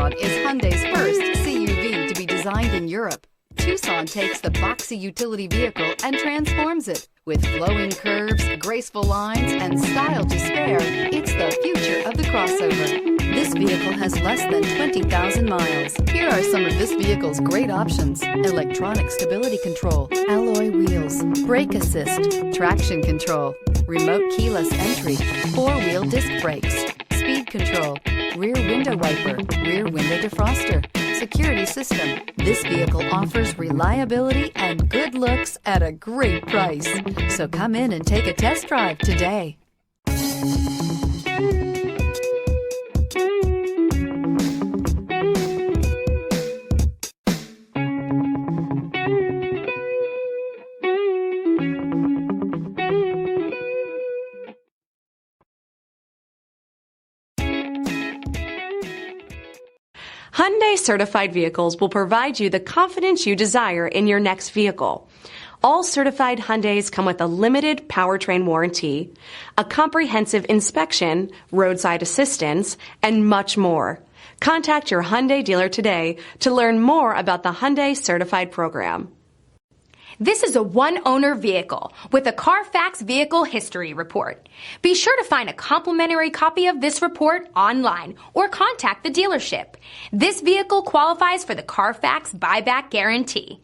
Tucson is Hyundai's first CUV to be designed in Europe. Tucson takes the boxy utility vehicle and transforms it. With flowing curves, graceful lines, and style to spare, it's the future of the crossover. This vehicle has less than 20,000 miles. Here are some of this vehicle's great options: electronic stability control, alloy wheels, brake assist, traction control, remote keyless entry, four-wheel disc brakes, speed control, rear window wiper, rear window defroster, security system. This vehicle offers reliability and good looks at a great price. So come in and take a test drive today. Hyundai certified vehicles will provide you the confidence you desire in your next vehicle. All certified Hyundais come with a limited powertrain warranty, a comprehensive inspection, roadside assistance, and much more. Contact your Hyundai dealer today to learn more about the Hyundai Certified Program. This is a one-owner vehicle with a Carfax Vehicle History Report. Be sure to find a complimentary copy of this report online or contact the dealership. This vehicle qualifies for the Carfax Buyback Guarantee.